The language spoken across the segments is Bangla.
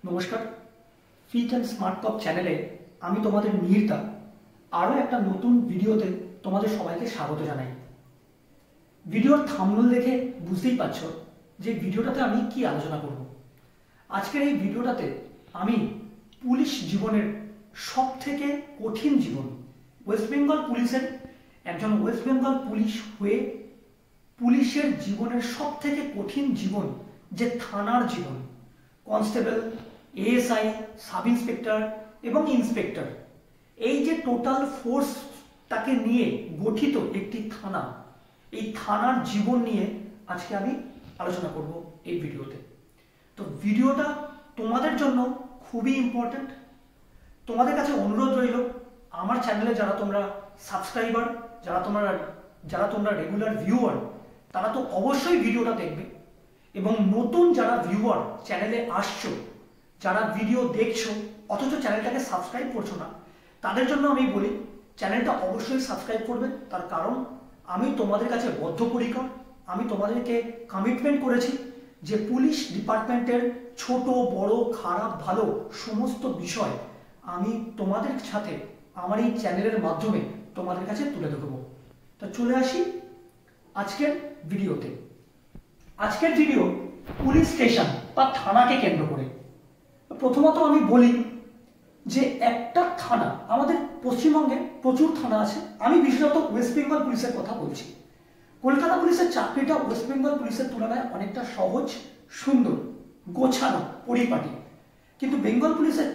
নমস্কার, ফিট অ্যান্ড স্মার্ট টক চ্যানেলে আমি তোমাদের মিহিরদা আরও একটা নতুন ভিডিওতে তোমাদের সবাইকে স্বাগত জানাই। ভিডিওর থাম্বনেল দেখে বুঝতেই পারছ যে ভিডিওটাতে আমি কি আলোচনা করব। আজকের এই ভিডিওটাতে আমি পুলিশ জীবনের সব থেকে কঠিন জীবন, ওয়েস্ট বেঙ্গল পুলিশের একজন ওয়েস্ট বেঙ্গল পুলিশ হয়ে পুলিশের জীবনের সব থেকে কঠিন জীবন যে থানার জীবন, কনস্টেবল, এএসআই, সাব ইন্সপেক্টর এবং ইন্সপেক্টর, এই যে টোটাল ফোর্সটাকে নিয়ে গঠিত একটি থানা, এই থানার জীবন নিয়ে আজকে আমি আলোচনা করব এই ভিডিওতে। তো ভিডিওটা তোমাদের জন্য খুবই ইম্পর্ট্যান্ট। তোমাদের কাছে অনুরোধ রইল, আমার চ্যানেলে যারা তোমরা সাবস্ক্রাইবার, যারা তোমরা রেগুলার ভিউয়ার, তারা তো অবশ্যই ভিডিওটা দেখবে, এবং নতুন যারা ভিউয়ার চ্যানেলে আসছো, যারা ভিডিও দেখছো অথচ চ্যানেলটাকে সাবস্ক্রাইব করছো না, তাদের জন্য আমি বলি চ্যানেলটা অবশ্যই সাবস্ক্রাইব করবে। তার কারণ আমি তোমাদের কাছে বদ্ধপরিকর, আমি তোমাদেরকে কমিটমেন্ট করেছি যে পুলিশ ডিপার্টমেন্টের ছোট বড় খারাপ ভালো সমস্ত বিষয় আমি তোমাদের সাথে আমার এই চ্যানেলের মাধ্যমে তোমাদের কাছে তুলে ধরবো। তা চলে আসি আজকের ভিডিওতে। আজকের ভিডিও পুলিশ স্টেশন বা থানাকে কেন্দ্র করে। প্রথমত আমি বলি যে একটা থানা, আমাদের পশ্চিমবঙ্গে প্রচুর থানা আছে। আমি বিশেষত ওয়েস্ট বেঙ্গল পুলিশের কথা বলছি। কলকাতা পুলিশের চাকরিটা ওয়েস্ট বেঙ্গল পুলিশের তুলনায় অনেকটা সহজ, সুন্দর, গোছানো, পরিপাটি। কিন্তু বেঙ্গল পুলিশের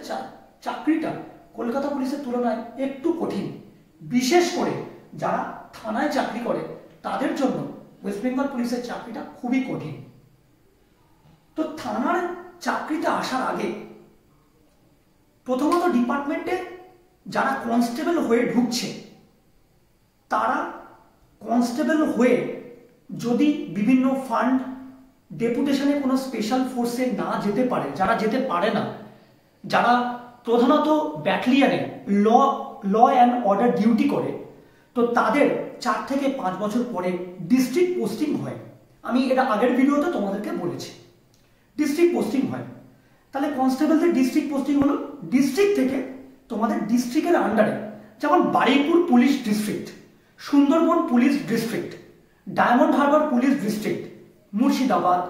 চাকরিটা কলকাতা পুলিশের তুলনায় একটু কঠিন। বিশেষ করে যারা থানায় চাকরি করে তাদের জন্য ওয়েস্ট বেঙ্গল পুলিশের চাকরিটা খুবই কঠিন। তো থানার চাকরিতে আসার আগে প্রথমত ডিপার্টমেন্টে যারা কনস্টেবল হয়ে ঢুকছে, তারা কনস্টেবল হয়ে যদি বিভিন্ন ফান্ড ডেপুটেশনে কোনো স্পেশাল ফোর্সে না যেতে পারে, যারা যেতে পারে না, যারা প্রধানত ব্যাটালিয়নে ল অ্যান্ড অর্ডার ডিউটি করে, তো তাদের 4 থেকে 5 বছর পরে ডিস্ট্রিক্ট পোস্টিং হয়। আমি এটা আগের ভিডিওতে তোমাদেরকে বলেছি, ডিস্ট্রিক্ট পোস্টিং হয়। তাহলে কনস্টেবলদের ডিস্ট্রিক্ট পোস্টিং হলো ডিস্ট্রিক্ট থেকে তোমাদের ডিস্ট্রিক্টের আন্ডারে, যেমন Baruipur police district, Sundarban police district, diamond Harbour police district, Murshidabad,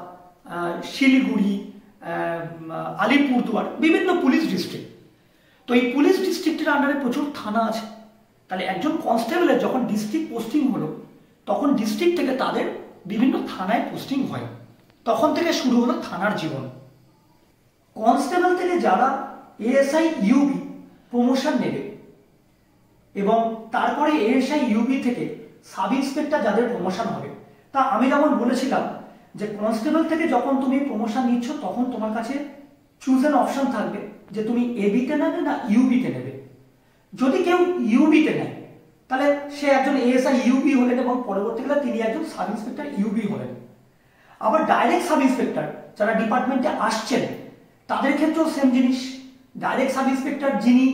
Siliguri, Alipurduar, বিভিন্ন পুলিশ ডিস্ট্রিক্ট। তো এই পুলিশ ডিস্ট্রিক্টের আন্ডারে প্রচুর থানা আছে। তাহলে একজন কনস্টেবলের যখন ডিস্ট্রিক্ট পোস্টিং হলো, তখন ডিস্ট্রিক্ট থেকে তাদের বিভিন্ন থানায় পোস্টিং হয়। তখন থেকে শুরু হলো থানার জীবন। কনস্টেবল থেকে যারা এএসআই ইউবি প্রমোশন নেবে, এবং তারপরে এএসআই ইউবি থেকে সাব ইন্সপেক্টর যাদের প্রমোশন হবে, তা আমি যেমন বলেছিলাম যে কনস্টেবল থেকে যখন তুমি প্রমোশন নিচ্ছ তখন তোমার কাছে চুজ অ্যান অপশন থাকবে যে তুমি এবিতে নেবে না ইউবিতে নেবে। যদি কেউ ইউবিতে নেয় তাহলে সে একজন এএসআই ইউবি হলেন, এবং পরবর্তীকালে তিনি একজন সাব ইন্সপেক্টর ইউবি হলেন। আবার ডাইরেক্ট সাব ইন্সপেক্টর যারা ডিপার্টমেন্টে আসছেন তাদের ক্ষেত্রেও সেম জিনিস। ডাইরেক্ট সাব ইন্সপেক্টর যিনি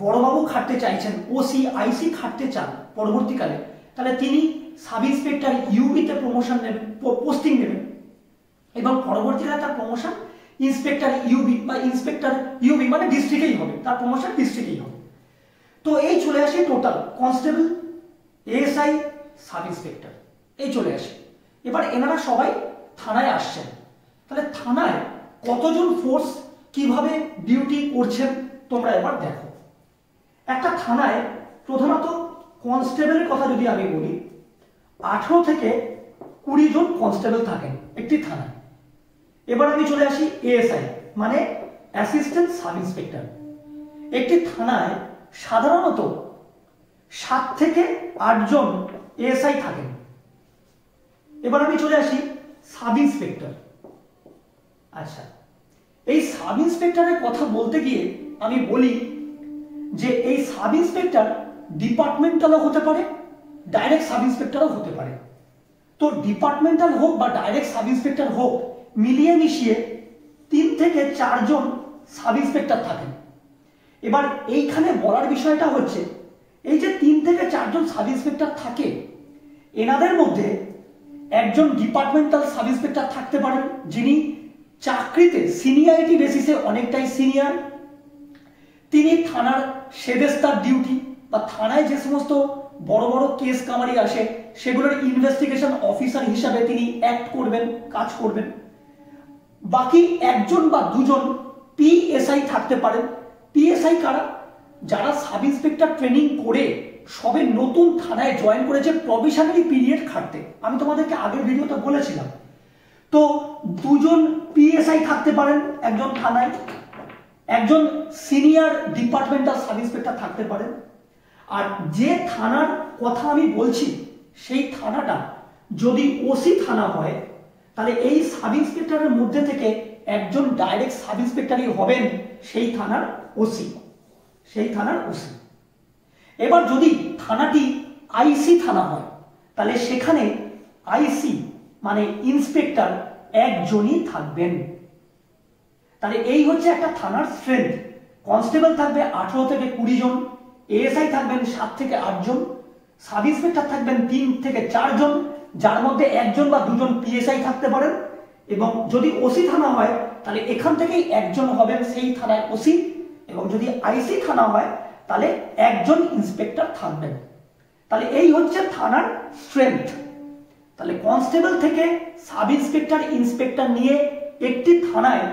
বড়বাবু খাটতে চাইছেন, ওসি আইসি খাটতে চান পরবর্তীকালে, তাহলে তিনি সাব ইন্সপেক্টর ইউবিতে প্রমোশন নেবেন, পোস্টিং নেবেন, এবং পরবর্তীকালে তার প্রমোশন ইন্সপেক্টর ইউবি বা ইন্সপেক্টর ইউবি মানে ডিস্ট্রিক্টেই হবে, তার প্রমোশন ডিস্ট্রিক্টেই হবে। তো এই চলে আসে total constable, ASI, sub inspector, এই চলে আসে। এবার এনারা সবাই থানায় আসছেন। তাহলে থানায় কতজন ফোর্স কিভাবে ডিউটি করছেন তোমরা এবার দেখো। একটা থানায় প্রধানত কনস্টেবলের কথা যদি আমি বলি, 18 থেকে 20 জন কনস্টেবল থাকেন একটি থানায়। এবার আমি চলে আসি এএসআই মানে অ্যাসিস্ট্যান্ট সাব ইন্সপেক্টর। একটি থানায় সাধারণত 7 থেকে 8 জন এএসআই থাকেন। এবার আমি চলে আসি সাব ইন্সপেক্টর। আচ্ছা, এই সাব ইন্সপেক্টরের কথা বলতে গিয়ে আমি বলি যে এই সাব ইন্সপেক্টর ডিপার্টমেন্টালও হতে পারে, ডাইরেক্ট সাব ইন্সপেক্টরও হতে পারে। তো ডিপার্টমেন্টাল হোক বা ডাইরেক্ট সাব ইন্সপেক্টর হোক, মিলিয়ে মিশিয়ে 3 থেকে 4 জন সাব ইন্সপেক্টর থাকেন। এবার এইখানে বলার বিষয়টা হচ্ছে, এই যে 3 থেকে 4 জন সাব ইন্সপেক্টর থাকে, এনাদের মধ্যে একজন ডিপার্টমেন্টাল সাব ইন্সপেক্টর থাকতে পারেন যিনি চাকরিতে সিনিয়রিটি বেসিসে অনেকটাই সিনিয়র, তিনি থানার সেদেস্তার ডিউটি বা থানায় যে সমস্ত বড় বড় কেস কামারি আসে সেগুলোর ইনভেস্টিগেশন অফিসার হিসাবে তিনি অ্যাক্ট করবেন, কাজ করবেন। বাকি একজন বা দুজন পিএসআই থাকতে পারেন। পিএসআই কারা? যারা সাব ইন্সপেক্টর ট্রেনিং করে সবে নতুন থানায় জয়েন করেছে প্রবেশনারি পিরিয়ড খাটতে। আমি তোমাদেরকে আগের ভিডিওতে বলেছিলাম। তো দুজন পিএসআই থাকতে পারেন একজন থানায়, একজন সিনিয়র ডিপার্টমেন্টাল সাব ইন্সপেক্টর থাকতে পারেন। আর যে থানার কথা আমি বলছি সেই থানাটা যদি ওসি থানা হয় তাহলে এই সাব ইন্সপেক্টরের মধ্যে থেকে একজন ডাইরেক্ট সাব ইন্সপেক্টরই হবেন সেই থানার ওসি, সেই থানার ওসি। এবার যদি থানাটি আইসি থানা হয় তাহলে সেখানে আইসি মানে ইন্সপেক্টর একজনই থাকবেন। তাহলে এই হচ্ছে একটা থানার স্ট্রেংথ। কনস্টেবল থাকবে 18 থেকে 20 জন, এএসআই থাকবেন 7 থেকে 8 জন, সাব ইন্সপেক্টর থাকবেন 3 থেকে 4 জন, যার মধ্যে একজন বা দুজন পিএসআই থাকতে পারেন। এবং যদি ওসি থানা হয় তাহলে এখান থেকেই একজন হবেন সেই থানায় ওসি, এবং যদি আইসি থানা হয় তাহলে একজন ইন্সপেক্টর থাকবেন। তাহলে এই হচ্ছে থানার স্ট্রেংথ। তাহলে কনস্টেবল থেকে সাব ইন্সপেক্টর, ইন্সপেক্টর নিয়ে একটি থানায়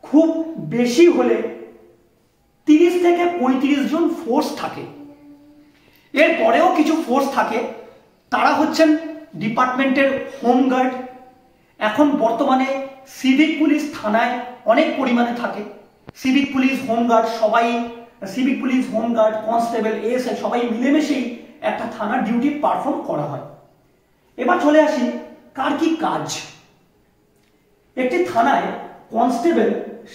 খুব বেশি হলে 30 থেকে 35 জন ফোর্স থাকে। এর পরেও কিছু ফোর্স থাকে, তারা হচ্ছেন ডিপার্টমেন্টের হোমগার্ড। এখন বর্তমানে সিভিক পুলিশ থানায় অনেক পরিমাণে থাকে। সিভিক পুলিশ, হোমগার্ড সবাই, civic police, home guard, constable, ASI সবাই মিলেমিশেই একটা থানার ডিউটি পারফর্ম করা হয়। এবার চলে আসি কার কি কাজ। একটি থানায় কনস্টেবল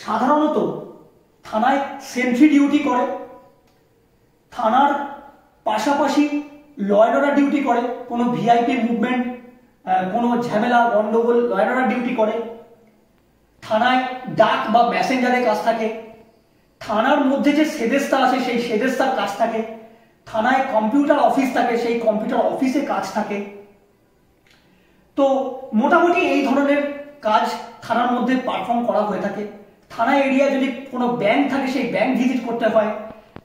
সাধারণত থানায় সেন্ট্রি ডিউটি করে, থানার পাশাপাশি ল অ্যান্ড অর্ডার ডিউটি করে, কোনো ভিআইপি মুভমেন্ট, কোনো ঝামেলা গন্ডগোল ল অ্যান্ড অর্ডার ডিউটি করে, থানায় ডাক বা মেসেঞ্জারের কাজ থাকে, থানার মধ্যে যে সেদেস্তা আছে সেই সেদেস্তার কাজ থাকে, থানায় কম্পিউটার অফিস থাকে সেই কম্পিউটার অফিসে কাজ থাকে। তো মোটামুটি এই ধরনের কাজ থানার মধ্যে পারফর্ম করা হয়ে থাকে। থানা এরিয়ায় যদি কোনো ব্যাংক থাকে সেই ব্যাংক ভিজিট করতে হয়,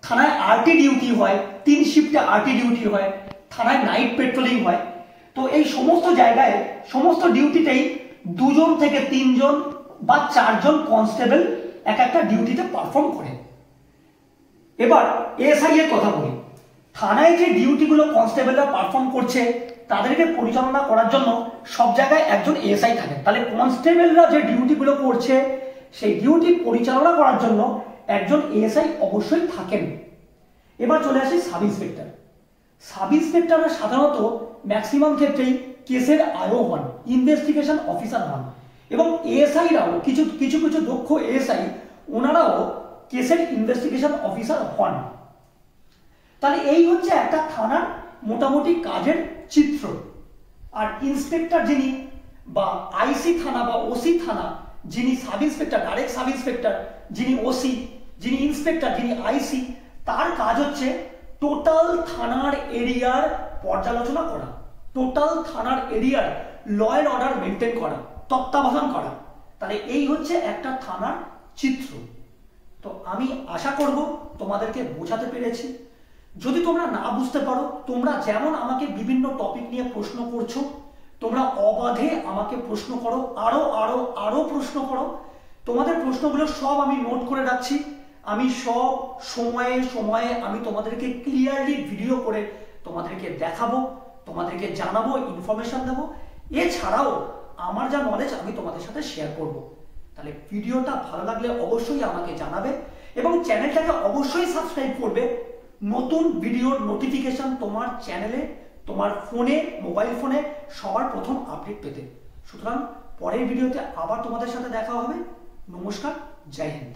থানায় আরটি ডিউটি হয়, 3 শিফটে আরটি ডিউটি হয়, থানায় নাইট পেট্রোলিং হয়। তো এই সমস্ত জায়গায় সমস্ত ডিউটিতেই 2 জন থেকে 3 জন বা 4 জন কনস্টেবল এক একটা ডিউটিতে পারফর্ম করে। এবার এসআই এর কথা বলি। থানায় যে ডিউটিগুলো কনস্টেবলরা পারফর্ম করছে তাদেরকে পরিচালনা করার জন্য সব জায়গায় একজন এসআই থাকে। তাহলে কনস্টেবলরা যে ডিউটিগুলো করছে সেই ডিউটি পরিচালনা করার জন্য একজন এএসআই অবশ্যই থাকেন। এবার চলে আসি সাব ইন্সপেক্টর। সাব ইন্সপেক্টররা সাধারণত ম্যাক্সিমাম ক্ষেত্রেই কেসের আয়ও হন, ইনভেস্টিগেশন অফিসার হন, এবং এএসআইরাও কিছু কিছু কিছু দক্ষ এএসআই ওনারাও কেসের ইনভেস্টিগেশন অফিসার হন। তাহলে এই হচ্ছে একটা থানার মোটামুটি কাজের চিত্র। আর ইন্সপেক্টর যিনি বা আইসি থানা বা ওসি থানা, যিনি sub inspector, direct sub inspector, যিনি ওসি, যিনি ইন্সপেক্টর, যিনি আইসি, তার কাজ হচ্ছে টোটাল থানার এরিয়ার পর্যালোচনা করা, টোটাল থানার এরিয়ার ল অ্যান্ড অর্ডার মেনটেন করা, তত্ত্বাবধান করা। তাহলে এই হচ্ছে একটা থানার চিত্র। তো আমি আশা করব তোমাদেরকে বোঝাতে পেরেছি। যদি তোমরা না বুঝতে পারো, তোমরা যেমন আমাকে বিভিন্ন টপিক নিয়ে প্রশ্ন করছো, তোমরা অবাধে আমাকে প্রশ্ন করো, আরো আরো আরো প্রশ্ন করো। তোমাদের প্রশ্নগুলো সব আমি নোট করে রাখছি। আমি সব সময়ে সময়ে আমি তোমাদেরকে ক্লিয়ারলি ভিডিও করে তোমাদেরকে দেখাবো, তোমাদেরকে জানাবো, ইনফরমেশন দেবো। এছাড়াও আমার যা নলেজ আমি তোমাদের সাথে শেয়ার করব। তাহলে ভিডিওটা ভালো লাগলে অবশ্যই আমাকে জানাবে এবং চ্যানেলটাকে অবশ্যই সাবস্ক্রাইব করবে। নতুন ভিডিওর নোটিফিকেশন তোমার চ্যানেলে, তোমার ফোনে, মোবাইল ফোনে সবার প্রথম আপডেট পেতে। সুতরাং পরের ভিডিওতে আবার তোমাদের সাথে দেখা হবে। নমস্কার, জয় হিন্দ।